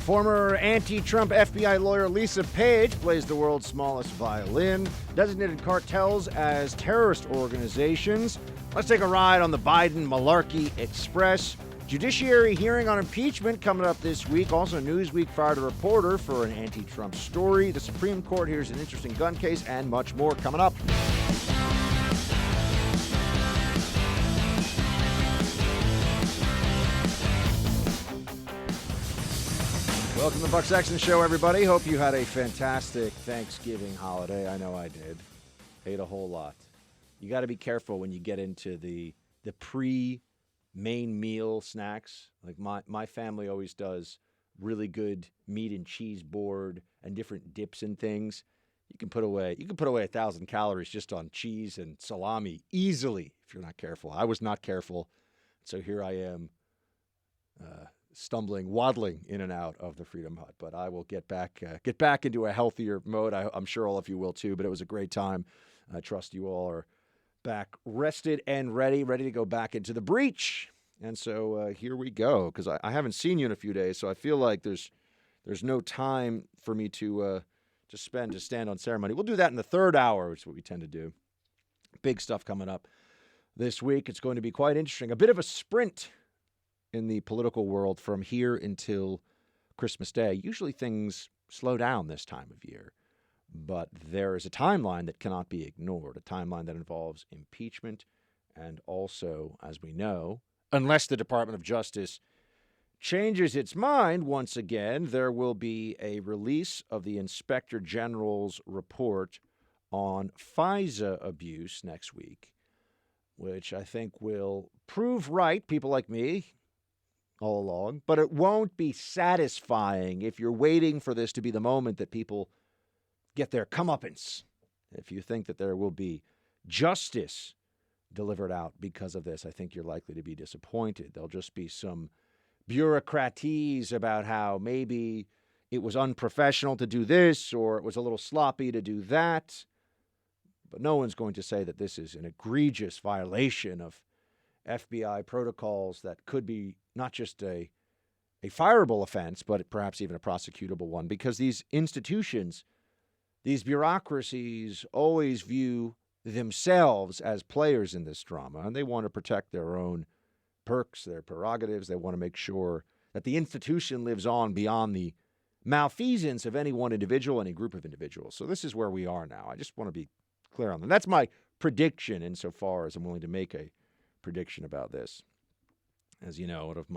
Former anti-Trump FBI lawyer Lisa Page plays the world's smallest violin. Designated cartels as terrorist organizations. Let's take a ride on the Biden Malarkey Express. Judiciary hearing on impeachment coming up this week. Also, Newsweek fired a reporter for an anti-Trump story. The Supreme Court hears an interesting gun case and much more coming up. Welcome to the Buck Sexton Show, everybody. Hope you had a fantastic Thanksgiving holiday. I know I did. Ate a whole lot. You got to be careful when you get into the pre-main meal snacks. Like my family always does really good meat and cheese board and different dips and things. You can put away 1,000 calories just on cheese and salami easily if you're not careful. I was not careful, so here I am. Waddling in and out of the Freedom Hut, but I will get back into a healthier mode. I'm sure all of you will too, but it was a great time. I trust you all are back rested and ready to go back into the breach. And so here we go, because I haven't seen you in a few days, so I feel like there's no time for me to stand on ceremony. We'll do that in the third hour, which is what we tend to do. Big stuff coming up this week. It's going to be quite interesting. A bit of a sprint in the political world from here until Christmas Day. Usually things slow down this time of year, but there is a timeline that cannot be ignored, a timeline that involves impeachment and also, as we know, unless the Department of Justice changes its mind once again, there will be a release of the Inspector General's report on FISA abuse next week, which I think will prove right people like me all along, but it won't be satisfying if you're waiting for this to be the moment that people get their comeuppance. If you think that there will be justice delivered out because of this, I think you're likely to be disappointed. There'll just be some bureaucratese about how maybe it was unprofessional to do this or it was a little sloppy to do that. But no one's going to say that this is an egregious violation of FBI protocols that could be not just a fireable offense, but perhaps even a prosecutable one, because these institutions, these bureaucracies always view themselves as players in this drama, and they want to protect their own perks, their prerogatives. They want to make sure that the institution lives on beyond the malfeasance of any one individual, any group of individuals. So this is where we are now. I just want to be clear on that. That's my prediction insofar as I'm willing to make a prediction about this. As you know, one of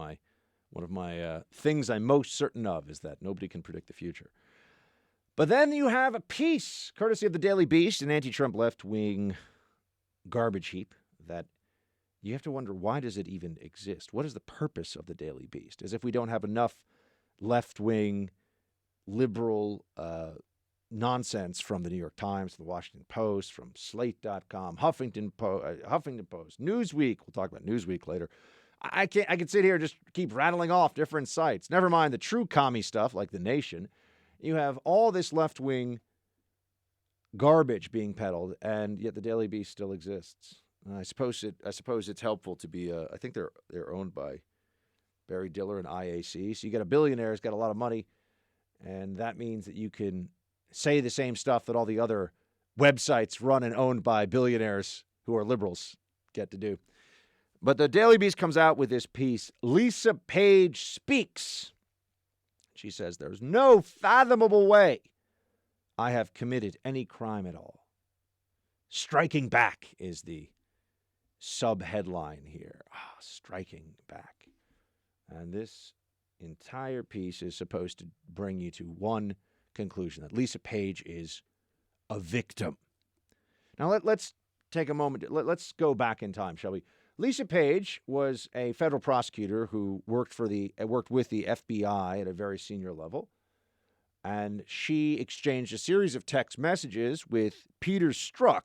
my things I'm most certain of is that nobody can predict the future. But then you have a piece, courtesy of the Daily Beast, an anti-Trump left-wing garbage heap that you have to wonder, why does it even exist? What is the purpose of the Daily Beast? As if we don't have enough left-wing liberal nonsense from the New York Times, the Washington Post, from Slate.com, Huffington Post, Newsweek. We'll talk about Newsweek later. I can sit here and just keep rattling off different sites. Never mind the true commie stuff like The Nation. You have all this left-wing garbage being peddled, and yet the Daily Beast still exists. I suppose it's helpful to be. I think they're owned by Barry Diller and IAC. So you got a billionaire who's got a lot of money, and that means that you can say the same stuff that all the other websites run and owned by billionaires who are liberals get to do. But the Daily Beast comes out with this piece, Lisa Page Speaks. She says, there's no fathomable way I have committed any crime at all. Striking back is the sub-headline here. Striking back. And this entire piece is supposed to bring you to one conclusion, that Lisa Page is a victim. Now, let's take a moment. Let's go back in time, shall we? Lisa Page was a federal prosecutor who worked with the FBI at a very senior level, and she exchanged a series of text messages with Peter Strzok,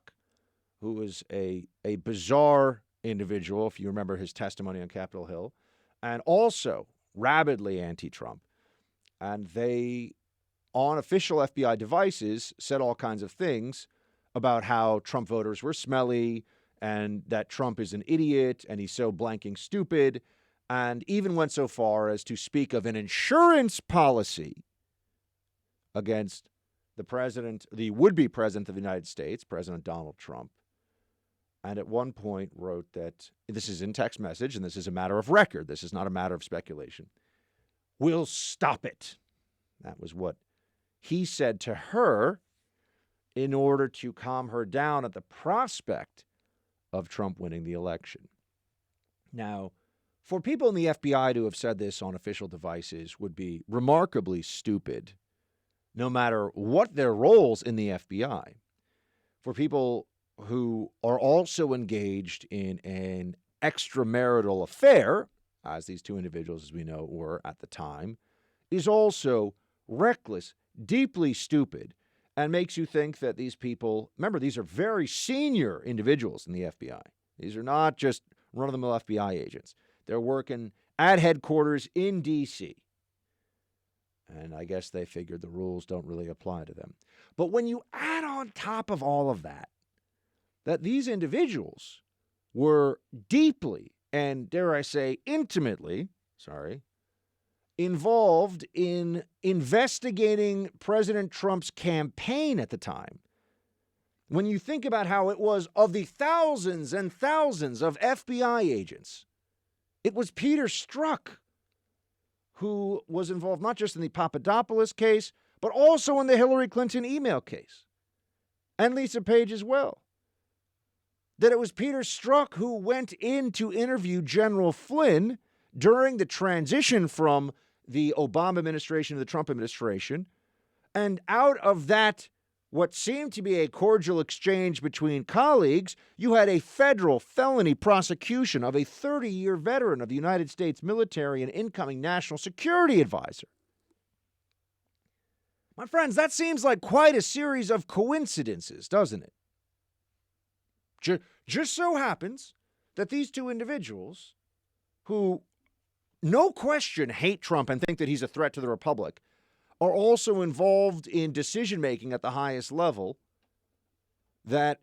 who was a bizarre individual, if you remember his testimony on Capitol Hill, and also rabidly anti-Trump. And they, on official FBI devices, said all kinds of things about how Trump voters were smelly, and that Trump is an idiot, and he's so blanking stupid, and even went so far as to speak of an insurance policy against the would-be president of the United States, President Donald Trump, and at one point wrote that, this is in text message, and this is a matter of record, this is not a matter of speculation, "We'll stop it." That was what he said to her in order to calm her down at the prospect of Trump winning the election. Now, for people in the FBI to have said this on official devices would be remarkably stupid, no matter what their roles in the FBI. For people who are also engaged in an extramarital affair, as these two individuals, as we know, were at the time, is also reckless, deeply stupid, and makes you think that these people, remember, these are very senior individuals in the FBI. These are not just run-of-the-mill FBI agents. They're working at headquarters in D.C., and I guess they figured the rules don't really apply to them. But when you add on top of all of that, that these individuals were deeply and, dare I say, intimately, involved in investigating President Trump's campaign at the time. When you think about how it was, of the thousands and thousands of FBI agents, it was Peter Strzok who was involved not just in the Papadopoulos case, but also in the Hillary Clinton email case, and Lisa Page as well. That it was Peter Strzok who went in to interview General Flynn during the transition from the Obama administration to the Trump administration, and out of that, what seemed to be a cordial exchange between colleagues, you had a federal felony prosecution of a 30-year veteran of the United States military and incoming national security advisor. My friends, that seems like quite a series of coincidences, doesn't it? Just so happens that these two individuals, who no question hate Trump and think that he's a threat to the republic, are also involved in decision-making at the highest level that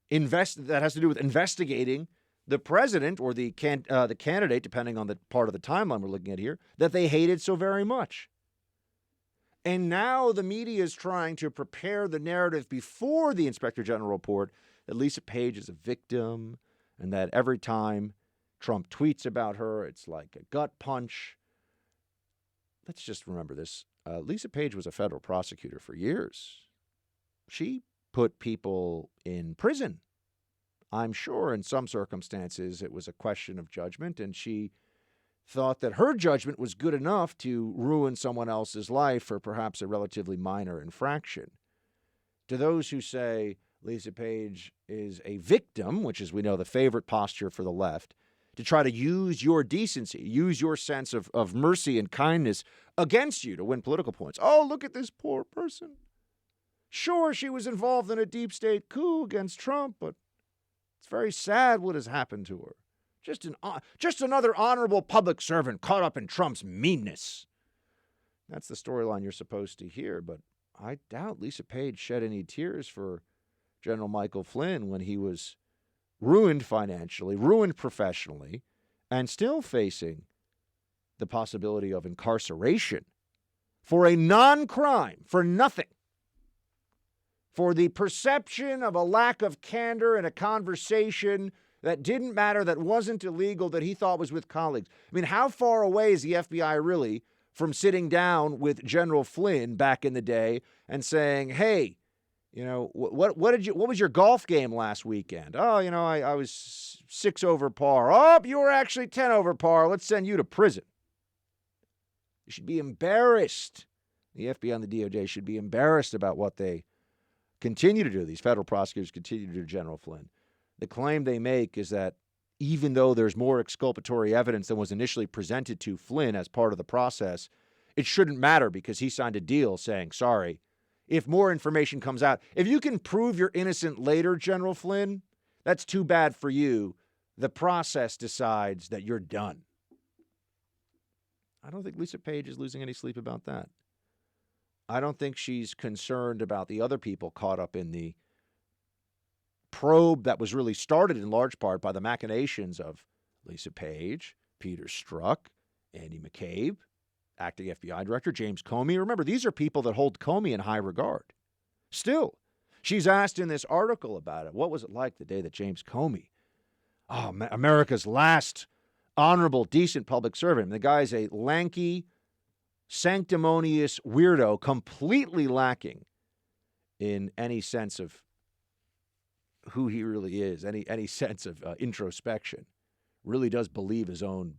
has to do with investigating the president or the candidate, depending on the part of the timeline we're looking at here, that they hated so very much. And now the media is trying to prepare the narrative before the Inspector General report that Lisa Page is a victim and that every time Trump tweets about her, it's like a gut punch. Let's just remember this. Lisa Page was a federal prosecutor for years. She put people in prison. I'm sure in some circumstances it was a question of judgment, and she thought that her judgment was good enough to ruin someone else's life for perhaps a relatively minor infraction. To those who say Lisa Page is a victim, which is, we know, the favorite posture for the left, to try to use your decency, use your sense of mercy and kindness against you to win political points. Oh, look at this poor person. Sure, she was involved in a deep state coup against Trump, but it's very sad what has happened to her. Just another honorable public servant caught up in Trump's meanness. That's the storyline you're supposed to hear, but I doubt Lisa Page shed any tears for General Michael Flynn when he was ruined financially, ruined professionally, and still facing the possibility of incarceration for a non-crime, for nothing, for the perception of a lack of candor in a conversation that didn't matter, that wasn't illegal, that he thought was with colleagues. I mean, how far away is the FBI really from sitting down with General Flynn back in the day and saying, hey, you know, what was your golf game last weekend? Oh, you know, I was 6 over par. Oh, you were actually 10 over par. Let's send you to prison. You should be embarrassed. The FBI and the DOJ should be embarrassed about what they continue to do. These federal prosecutors continue to do to General Flynn. The claim they make is that even though there's more exculpatory evidence than was initially presented to Flynn as part of the process, it shouldn't matter because he signed a deal saying, sorry, if more information comes out, if you can prove you're innocent later, General Flynn, that's too bad for you. The process decides that you're done. I don't think Lisa Page is losing any sleep about that. I don't think she's concerned about the other people caught up in the probe that was really started in large part by the machinations of Lisa Page, Peter Strzok, Andy McCabe, acting FBI director, James Comey. Remember, these are people that hold Comey in high regard. Still, she's asked in this article about it, what was it like the day that James Comey, America's last honorable, decent public servant. The guy's a lanky, sanctimonious weirdo, completely lacking in any sense of who he really is, any sense of introspection. Really does believe his own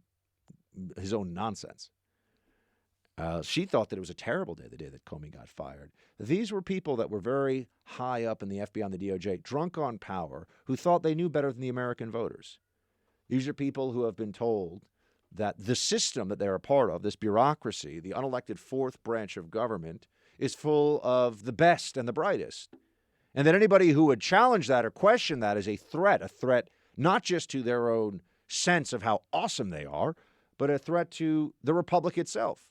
nonsense. She thought that it was a terrible day, the day that Comey got fired. These were people that were very high up in the FBI and the DOJ, drunk on power, who thought they knew better than the American voters. These are people who have been told that the system that they're a part of, this bureaucracy, the unelected fourth branch of government, is full of the best and the brightest. And that anybody who would challenge that or question that is a threat not just to their own sense of how awesome they are, but a threat to the republic itself.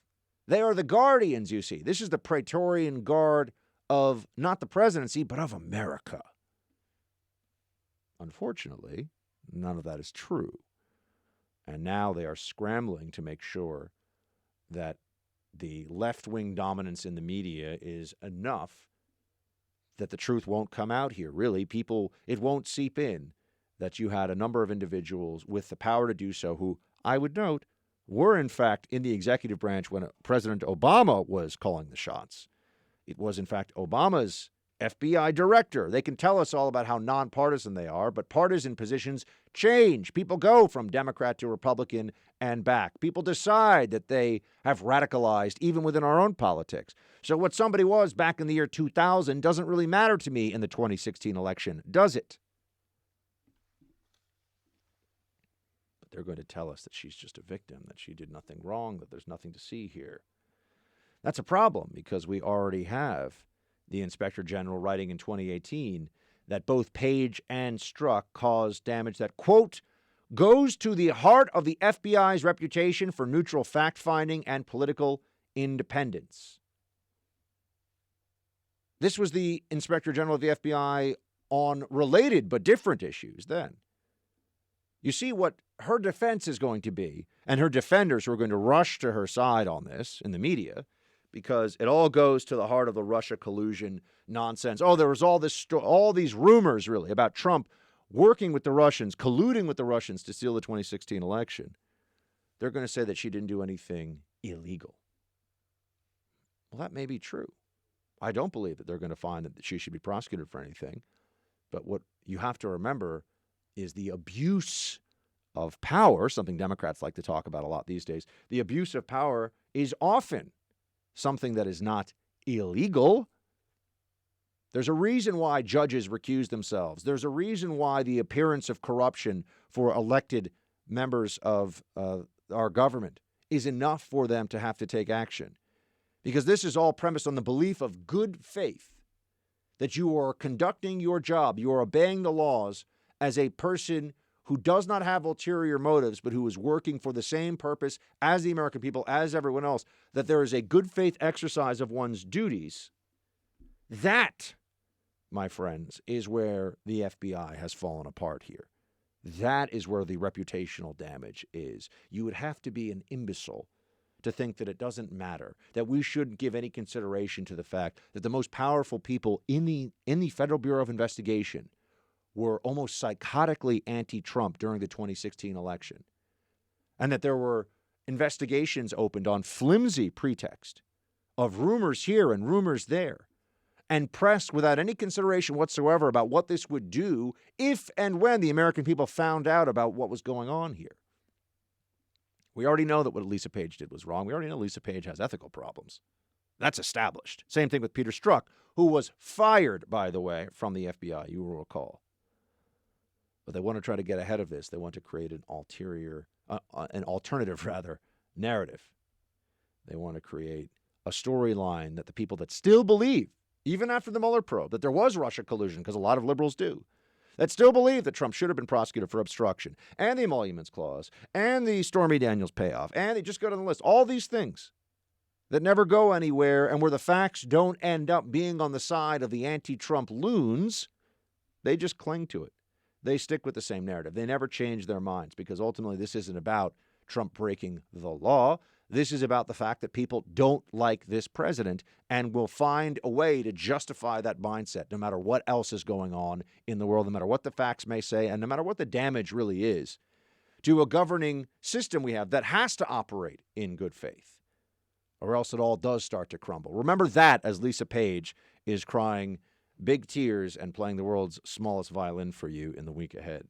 They are the guardians, you see. This is the Praetorian Guard of not the presidency, but of America. Unfortunately, none of that is true. And now they are scrambling to make sure that the left-wing dominance in the media is enough that the truth won't come out here. Really, it won't seep in that you had a number of individuals with the power to do so who, I would note, were in fact in the executive branch when President Obama was calling the shots. It was in fact Obama's FBI director. They can tell us all about how nonpartisan they are, but partisan positions change. People go from Democrat to Republican and back. People decide that they have radicalized even within our own politics. So what somebody was back in the year 2000 doesn't really matter to me in the 2016 election, does it? But they're going to tell us that she's just a victim, that she did nothing wrong, that there's nothing to see here. That's a problem because we already have the Inspector General writing in 2018 that both Page and Strzok caused damage that, quote, goes to the heart of the FBI's reputation for neutral fact-finding and political independence. This was the Inspector General of the FBI on related but different issues then. You see what her defense is going to be, and her defenders who are going to rush to her side on this in the media, because it all goes to the heart of the Russia collusion nonsense. Oh, there was all these rumors, really, about Trump working with the Russians, colluding with the Russians to steal the 2016 election. They're going to say that she didn't do anything illegal. Well, that may be true. I don't believe that they're going to find that she should be prosecuted for anything. But what you have to remember is the abuse of power, something Democrats like to talk about a lot these days. The abuse of power is often something that is not illegal. There's a reason why judges recuse themselves. There's a reason why the appearance of corruption for elected members of our government is enough for them to have to take action. Because this is all premised on the belief of good faith, that you are conducting your job, you are obeying the laws as a person who does not have ulterior motives, but who is working for the same purpose as the American people, as everyone else, that there is a good faith exercise of one's duties. That, my friends, is where the FBI has fallen apart here. That is where the reputational damage is. You would have to be an imbecile to think that it doesn't matter, that we shouldn't give any consideration to the fact that the most powerful people in the Federal Bureau of Investigation were almost psychotically anti-Trump during the 2016 election, and that there were investigations opened on flimsy pretext of rumors here and rumors there, and pressed without any consideration whatsoever about what this would do if and when the American people found out about what was going on here. We already know that what Lisa Page did was wrong. We already know Lisa Page has ethical problems. That's established. Same thing with Peter Strzok, who was fired, by the way, from the FBI, you will recall. But they want to try to get ahead of this. They want to create an alternative narrative. They want to create a storyline that the people that still believe, even after the Mueller probe, that there was Russia collusion, because a lot of liberals do, that still believe that Trump should have been prosecuted for obstruction, and the Emoluments Clause, and the Stormy Daniels payoff, and they just go down the list. All these things that never go anywhere, and where the facts don't end up being on the side of the anti-Trump loons, they just cling to it. They stick with the same narrative. They never change their minds, because ultimately this isn't about Trump breaking the law. This is about the fact that people don't like this president and will find a way to justify that mindset no matter what else is going on in the world, no matter what the facts may say, and no matter what the damage really is to a governing system we have that has to operate in good faith, or else it all does start to crumble. Remember that as Lisa Page is crying big tears and playing the world's smallest violin for you in the week ahead.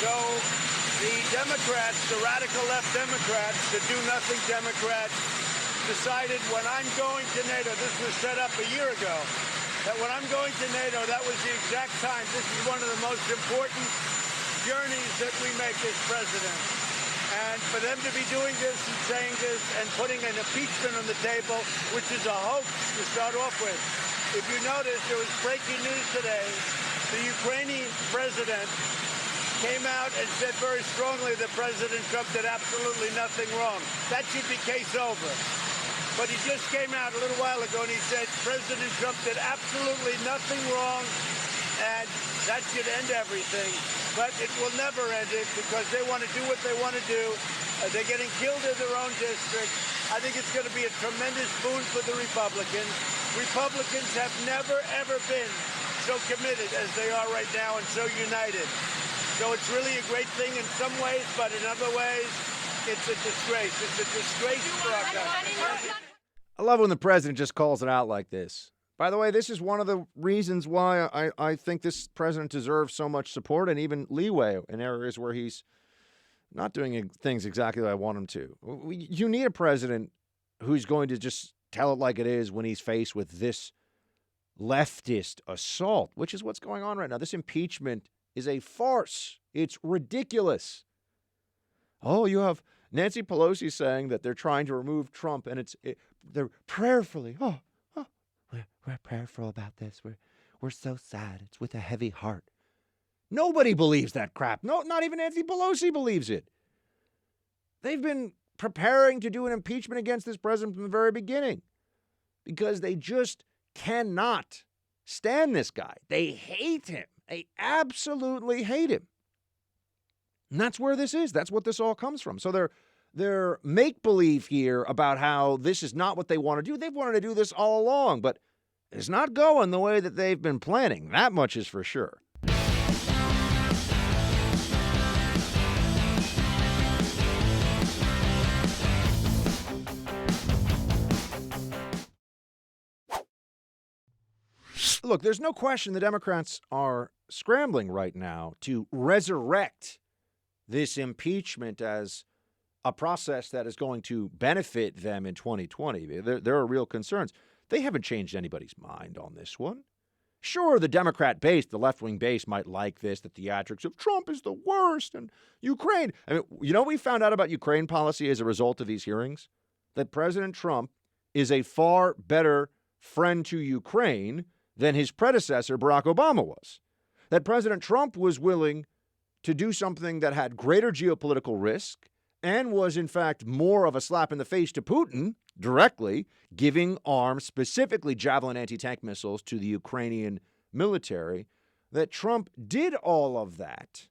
So the Democrats, the radical left Democrats, the do-nothing Democrats, decided when I'm going to NATO, this was set up a year ago, that when I'm going to NATO, that was the exact time. This is one of the most important journeys that we make as president. And for them to be doing this and saying this and putting an impeachment on the table, which is a hoax to start off with. If you notice, there was breaking news today. The Ukrainian president came out and said very strongly that President Trump did absolutely nothing wrong. That should be case over. But he just came out a little while ago and he said President Trump did absolutely nothing wrong, and that should end everything. But it will never end it because they want to do what they want to do. They're getting killed in their own district. I think it's going to be a tremendous boon for the Republicans. Republicans have never, ever been so committed as they are right now and so united. So it's really a great thing in some ways, but in other ways, it's a disgrace. It's a disgrace for our country. I love when the president just calls it out like this. By the way, this is one of the reasons why I think this president deserves so much support and even leeway in areas where he's not doing things exactly like I want him to. You need a president who's going to just tell it like it is when he's faced with this leftist assault, which is what's going on right now. This impeachment is a farce. It's ridiculous. Oh, you have Nancy Pelosi saying that they're trying to remove Trump, and they're prayerfully, we're prayerful about this. We're so sad. It's with a heavy heart. Nobody believes that crap. No, not even Nancy Pelosi believes it. They've been preparing to do an impeachment against this president from the very beginning because they just cannot stand this guy. They hate him. They absolutely hate him. And that's where this is. That's what this all comes from. So they're make-believe here about how this is not what they want to do. They've wanted to do this all along, but it's not going the way that they've been planning. That much is for sure. Look, there's no question the Democrats are scrambling right now to resurrect this impeachment as a process that is going to benefit them in 2020. There are real concerns. They haven't changed anybody's mind on this one. Sure, the Democrat base, the left-wing base might like this, the theatrics of Trump is the worst and Ukraine. I mean, you know what we found out about Ukraine policy as a result of these hearings? That President Trump is a far better friend to Ukraine than his predecessor, Barack Obama, was. That President Trump was willing to do something that had greater geopolitical risk and was, in fact, more of a slap in the face to Putin directly, giving arms, specifically Javelin anti-tank missiles, to the Ukrainian military, that Trump did all of that.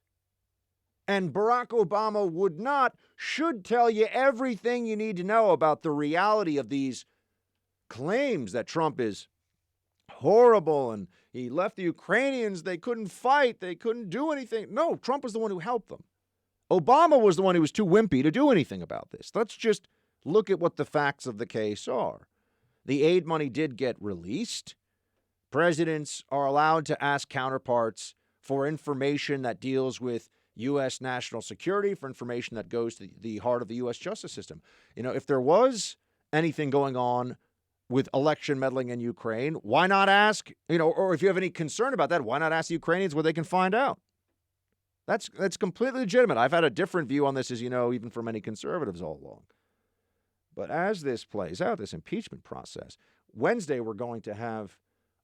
And Barack Obama would not, should tell you everything you need to know about the reality of these claims that Trump is horrible and he left the Ukrainians, they couldn't fight, they couldn't do anything. No, Trump was the one who helped them. Obama was the one who was too wimpy to do anything about this. Let's just look at what the facts of the case are. The aid money did get released. Presidents are allowed to ask counterparts for information that deals with U.S. national security, for information that goes to the heart of the U.S. justice system. You know, if there was anything going on with election meddling in Ukraine, why not ask, or if you have any concern about that, why not ask the Ukrainians where they can find out? That's completely legitimate. I've had a different view on this, as you know, even from many conservatives all along. But as this plays out, this impeachment process, Wednesday we're going to have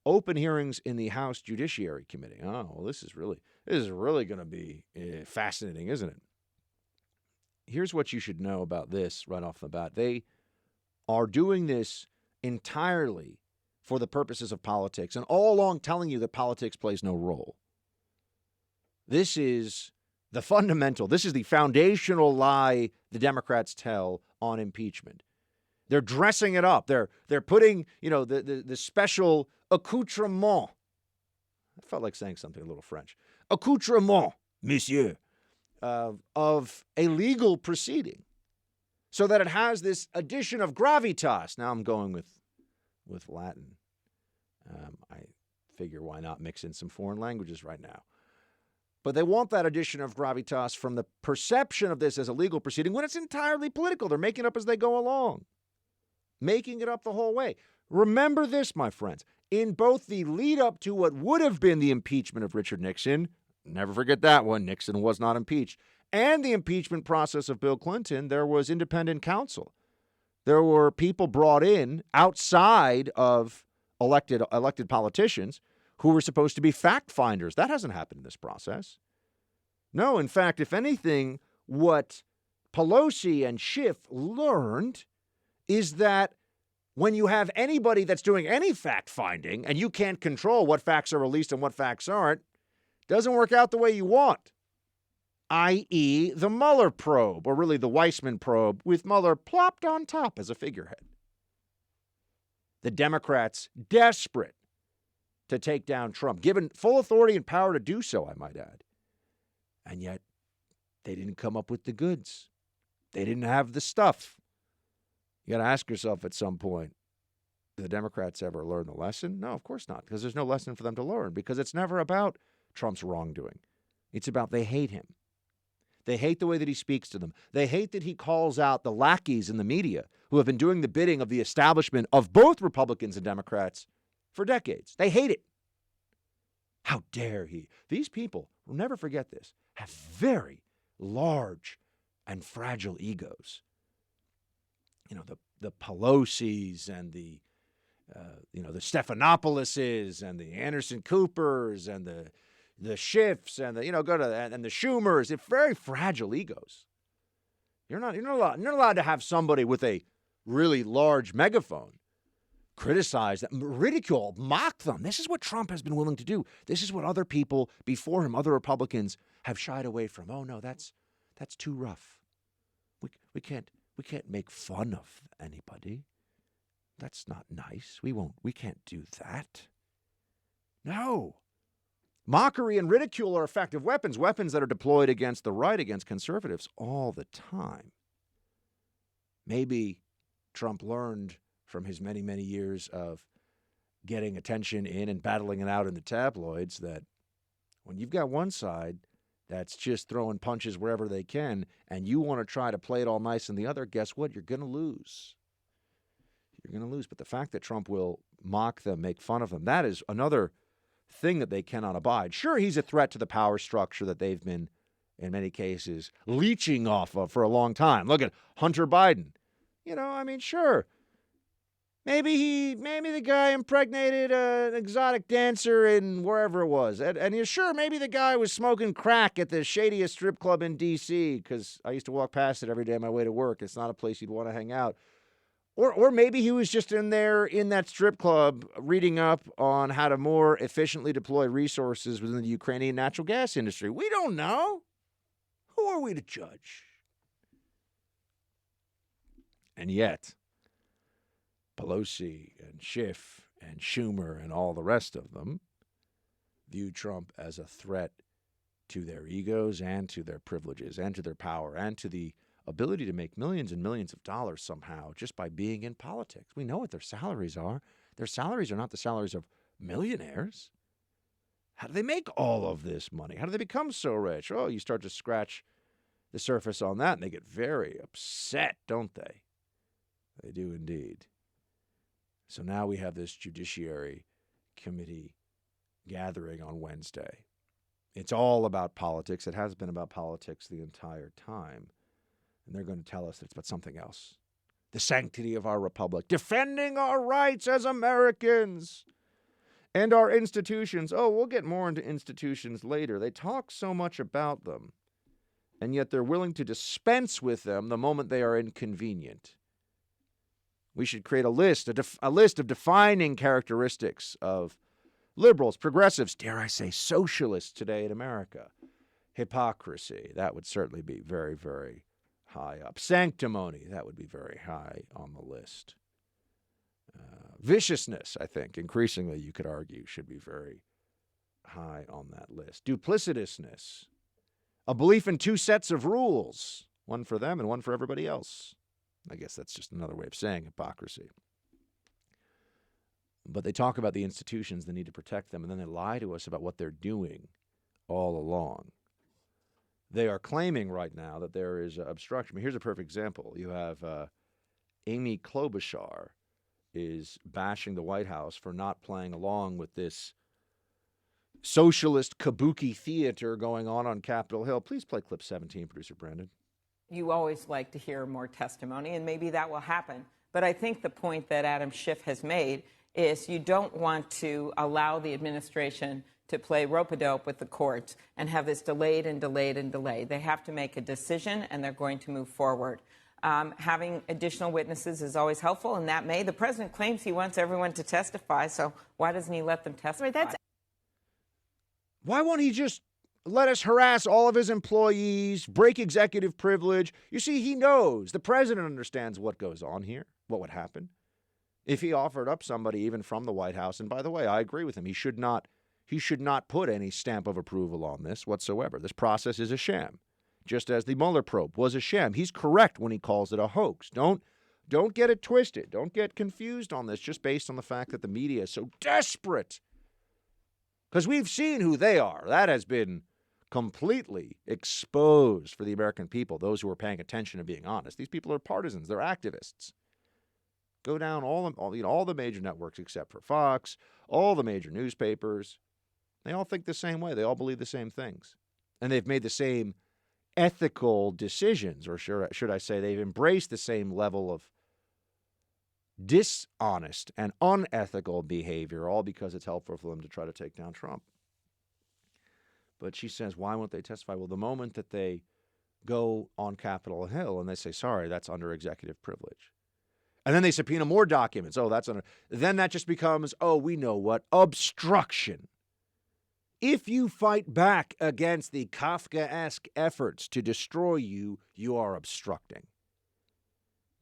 open hearings in the House Judiciary Committee. Oh, well, this is really going to be fascinating, isn't it? Here's what you should know about this right off the bat. They are doing this entirely for the purposes of politics, and all along telling you that politics plays no role. This is the foundational lie the Democrats tell on impeachment. They're dressing it up. They're putting, the special accoutrement. I felt like saying something a little French. Accoutrement, monsieur, of a legal proceeding, so that it has this addition of gravitas. Now I'm going with Latin. I figure why not mix in some foreign languages right now. But they want that addition of gravitas from the perception of this as a legal proceeding when it's entirely political. They're making it up as they go along. Making it up the whole way. Remember this, my friends. In both the lead up to what would have been the impeachment of Richard Nixon, never forget that one, Nixon was not impeached, and the impeachment process of Bill Clinton, there was independent counsel. There were people brought in outside of elected politicians who were supposed to be fact finders. That hasn't happened in this process. No, in fact, if anything, what Pelosi and Schiff learned is that when you have anybody that's doing any fact finding and you can't control what facts are released and what facts aren't, doesn't work out the way you want. I.e., the Mueller probe, or really the Weissman probe, with Mueller plopped on top as a figurehead. The Democrats desperate to take down Trump, given full authority and power to do so, I might add. And yet, they didn't come up with the goods. They didn't have the stuff. You got to ask yourself at some point, did the Democrats ever learn the lesson? No, of course not, because there's no lesson for them to learn, because it's never about Trump's wrongdoing. It's about they hate him. They hate the way that he speaks to them. They hate that he calls out the lackeys in the media who have been doing the bidding of the establishment of both Republicans and Democrats for decades. They hate it. How dare he? These people, we'll never forget this, have very large and fragile egos. The Pelosi's and the Stephanopoulos and the Anderson Coopers and the Schiffs and and the Schumers. They're very fragile egos. You're not allowed to have somebody with a really large megaphone criticize them, ridicule, mock them. This is what Trump has been willing to do. This is what other people before him, other Republicans, have shied away from. Oh no, that's too rough. We can't make fun of anybody. That's not nice. We can't do that. No. Mockery and ridicule are effective weapons that are deployed against the right, against conservatives all the time. Maybe Trump learned from his many, many years of getting attention in and battling it out in the tabloids that when you've got one side that's just throwing punches wherever they can and you want to try to play it all nice in the other, guess what? You're going to lose. You're going to lose. But the fact that Trump will mock them, make fun of them, that is another thing that they cannot abide. Sure, he's a threat to the power structure that they've been, in many cases, leeching off of for a long time. Look at Hunter Biden. Sure. Maybe the guy impregnated an exotic dancer in wherever it was. And sure, maybe the guy was smoking crack at the shadiest strip club in D.C., because I used to walk past it every day on my way to work. It's not a place you'd want to hang out. Or maybe he was just in there in that strip club reading up on how to more efficiently deploy resources within the Ukrainian natural gas industry. We don't know. Who are we to judge? And yet, Pelosi and Schiff and Schumer and all the rest of them view Trump as a threat to their egos and to their privileges and to their power and to the ability to make millions and millions of dollars somehow just by being in politics. We know what their salaries are. Their salaries are not the salaries of millionaires. How do they make all of this money? How do they become so rich? Oh, you start to scratch the surface on that and they get very upset, don't they? They do indeed. So now we have this Judiciary Committee gathering on Wednesday. It's all about politics. It has been about politics the entire time. And they're going to tell us that it's about something else. The sanctity of our republic, defending our rights as Americans and our institutions. Oh, we'll get more into institutions later. They talk so much about them, and yet they're willing to dispense with them the moment they are inconvenient. We should create a list of defining characteristics of liberals, progressives, dare I say socialists today in America. Hypocrisy, that would certainly be very, very high up. Sanctimony, that would be very high on the list. Viciousness, I think, increasingly you could argue, should be very high on that list. Duplicitousness, a belief in two sets of rules, one for them and one for everybody else. I guess that's just another way of saying hypocrisy. But they talk about the institutions, the need to protect them, and then they lie to us about what they're doing all along. They are claiming right now that there is obstruction. I mean, here's a perfect example. You have Amy Klobuchar is bashing the White House for not playing along with this socialist kabuki theater going on Capitol Hill. Please play clip 17, Producer Brandon. You always like to hear more testimony, and maybe that will happen. But I think the point that Adam Schiff has made is you don't want to allow the administration to play rope-a-dope with the courts and have this delayed and delayed and delayed. They have to make a decision, and they're going to move forward. Having additional witnesses is always helpful, and that the president claims he wants everyone to testify, so why doesn't he let them testify? Why won't he just let us harass all of his employees, break executive privilege? You see, he knows. The president understands what goes on here, what would happen if he offered up somebody even from the White House. And by the way, I agree with him. He should not put any stamp of approval on this whatsoever. This process is a sham, just as the Mueller probe was a sham. He's correct when he calls it a hoax. Don't get it twisted. Don't get confused on this just based on the fact that the media is so desperate. Because we've seen who they are. That has been completely exposed for the American people, those who are paying attention and being honest. These people are partisans. They're activists. Go down all the major networks except for Fox, all the major newspapers. They all think the same way. They all believe the same things. And they've made the same ethical decisions, or should I say they've embraced the same level of dishonest and unethical behavior, all because it's helpful for them to try to take down Trump. But she says, why won't they testify? Well, the moment that they go on Capitol Hill and they say, sorry, that's under executive privilege. And then they subpoena more documents. Oh, that's under. Then that just becomes, we know what? Obstruction. If you fight back against the Kafkaesque efforts to destroy you, you are obstructing.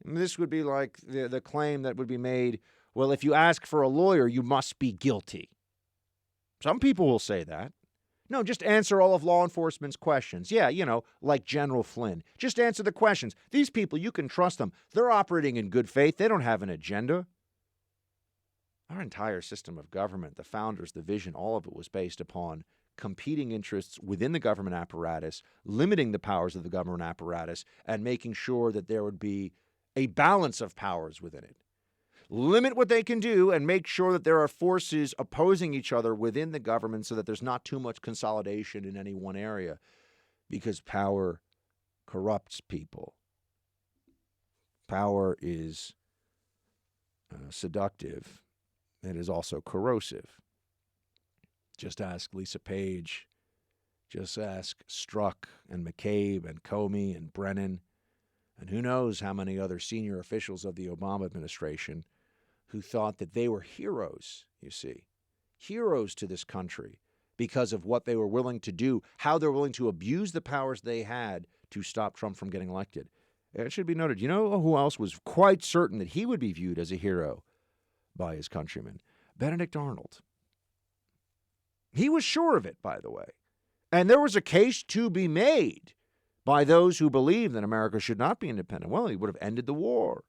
And this would be like the claim that would be made, well, if you ask for a lawyer, you must be guilty. Some people will say that. No, just answer all of law enforcement's questions. Yeah, like General Flynn. Just answer the questions. These people, you can trust them. They're operating in good faith. They don't have an agenda. Our entire system of government, the founders, the vision, all of it was based upon competing interests within the government apparatus, limiting the powers of the government apparatus, and making sure that there would be a balance of powers within it. Limit what they can do and make sure that there are forces opposing each other within the government so that there's not too much consolidation in any one area, because power corrupts people. Power is seductive. It is also corrosive. Just ask Lisa Page. Just ask Strzok and McCabe and Comey and Brennan. And who knows how many other senior officials of the Obama administration who thought that they were heroes, you see, heroes to this country because of what they were willing to do, how they're willing to abuse the powers they had to stop Trump from getting elected. It should be noted, you know who else was quite certain that he would be viewed as a hero by his countrymen? Benedict Arnold. He was sure of it, by the way. And there was a case to be made by those who believe that America should not be independent. Well, he would have ended the war.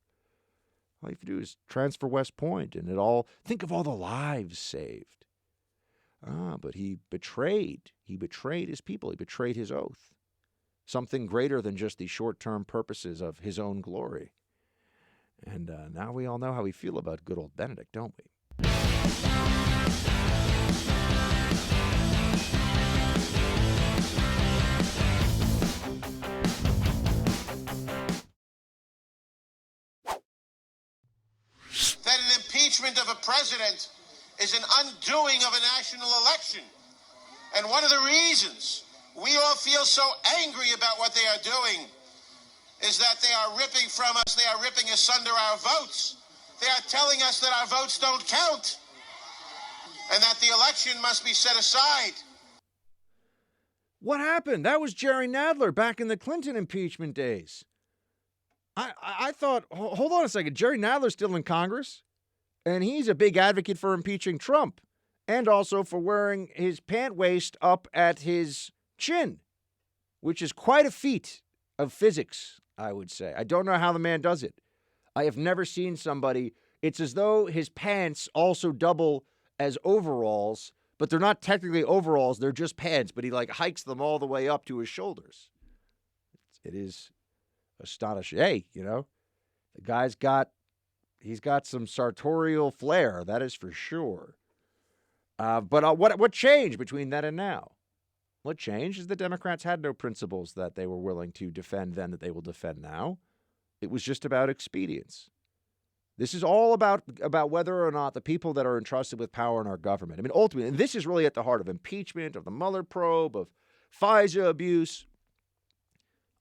All you have to do is transfer West Point, and think of all the lives saved. But he betrayed his people. He betrayed his oath. Something greater than just the short-term purposes of his own glory. And now we all know how we feel about good old Benedict, don't we? That an impeachment of a president is an undoing of a national election. And one of the reasons we all feel so angry about what they are doing is that they are ripping from us, they are ripping asunder our votes. They are telling us that our votes don't count and that the election must be set aside. What happened? That was Jerry Nadler back in the Clinton impeachment days. I thought, hold on a second, Jerry Nadler's still in Congress, and he's a big advocate for impeaching Trump and also for wearing his pant waist up at his chin, which is quite a feat of physics, I would say. I don't know how the man does it. I have never seen somebody, it's as though his pants also double as overalls, but they're not technically overalls, they're just pants, but he like hikes them all the way up to his shoulders. It is astonishing. Hey, the guy's he's got some sartorial flair, that is for sure. But what changed between then and now? What changed is the Democrats had no principles that they were willing to defend then that they will defend now. It was just about expedience. This is all about whether or not the people that are entrusted with power in our government, I mean, ultimately, and this is really at the heart of impeachment, of the Mueller probe, of FISA abuse,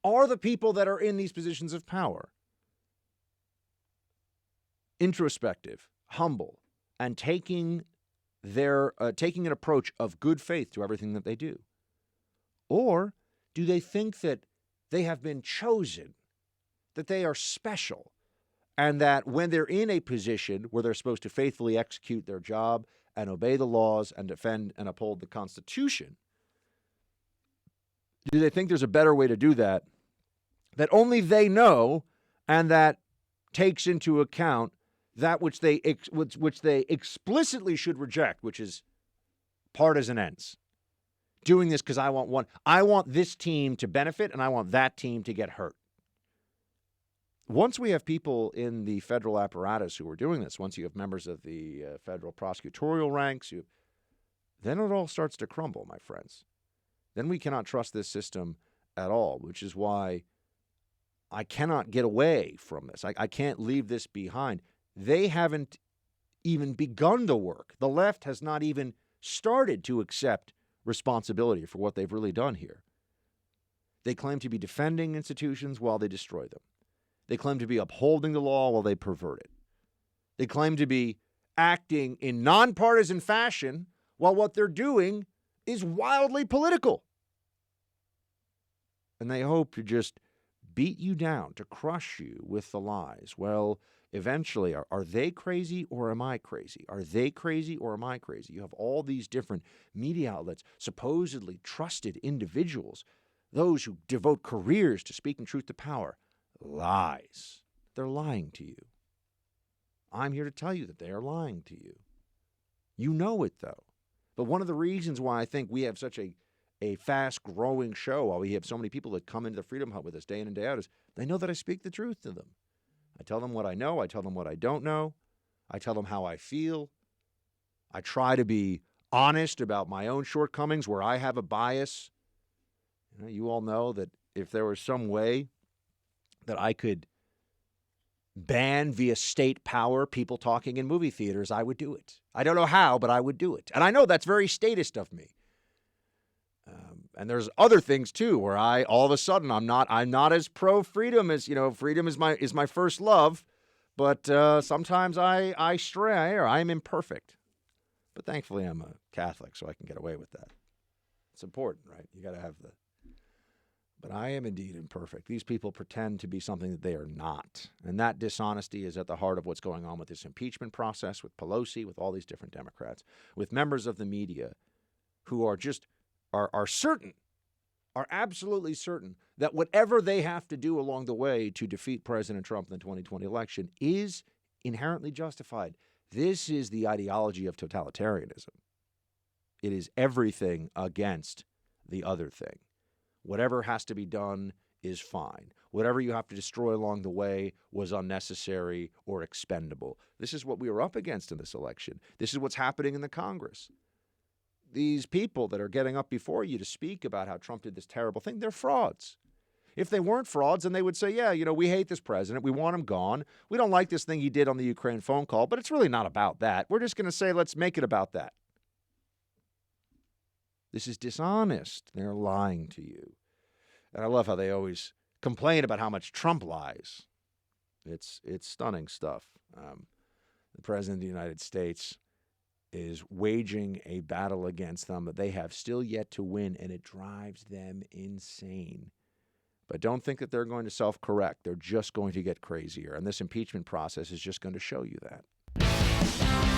are the people that are in these positions of power introspective, humble, and taking an approach of good faith to everything that they do? Or do they think that they have been chosen, that they are special, and that when they're in a position where they're supposed to faithfully execute their job and obey the laws and defend and uphold the Constitution, do they think there's a better way to do that only they know and that takes into account that which they explicitly should reject, which is partisan ends? Doing this because I want this team to benefit and I want that team to get hurt. Once we have people in the federal apparatus who are doing this, once you have members of the federal prosecutorial ranks, then it all starts to crumble, my friends. Then we cannot trust this system at all, which is why I cannot get away from this. I can't leave this behind. They haven't even begun the work. The left has not even started to accept responsibility for what they've really done here. They claim to be defending institutions while they destroy them. They claim to be upholding the law while they pervert it. They claim to be acting in nonpartisan fashion while what they're doing is wildly political. And they hope to just beat you down, to crush you with the lies. Well, eventually, are they crazy or am I crazy? Are they crazy or am I crazy? You have all these different media outlets, supposedly trusted individuals, those who devote careers to speaking truth to power. Lies. They're lying to you. I'm here to tell you that they are lying to you. You know it, though. But one of the reasons why I think we have such a fast-growing show, while we have so many people that come into the Freedom Hut with us day in and day out, is they know that I speak the truth to them. I tell them what I know. I tell them what I don't know. I tell them how I feel. I try to be honest about my own shortcomings where I have a bias. You all know that if there was some way that I could ban via state power people talking in movie theaters, I would do it. I don't know how, but I would do it. And I know that's very statist of me. And there's other things too, where all of a sudden I'm not as pro freedom as, freedom is my first love, but sometimes I stray, or I'm imperfect. But thankfully I'm a Catholic, so I can get away with that. It's important, right? You got to have But I am indeed imperfect. These people pretend to be something that they are not. And that dishonesty is at the heart of what's going on with this impeachment process, with Pelosi, with all these different Democrats, with members of the media who are certain, are absolutely certain that whatever they have to do along the way to defeat President Trump in the 2020 election is inherently justified. This is the ideology of totalitarianism. It is everything against the other thing. Whatever has to be done is fine. Whatever you have to destroy along the way was unnecessary or expendable. This is what we are up against in this election. This is what's happening in the Congress. These people that are getting up before you to speak about how Trump did this terrible thing, they're frauds. If they weren't frauds, then they would say, yeah, we hate this president. We want him gone. We don't like this thing he did on the Ukraine phone call, but it's really not about that. We're just going to say, let's make it about that. This is dishonest. They're lying to you. And I love how they always complain about how much Trump lies. It's stunning stuff. the President of the United States is waging a battle against them that they have still yet to win, and it drives them insane. But don't think that they're going to self-correct. They're just going to get crazier, and this impeachment process is just going to show you that.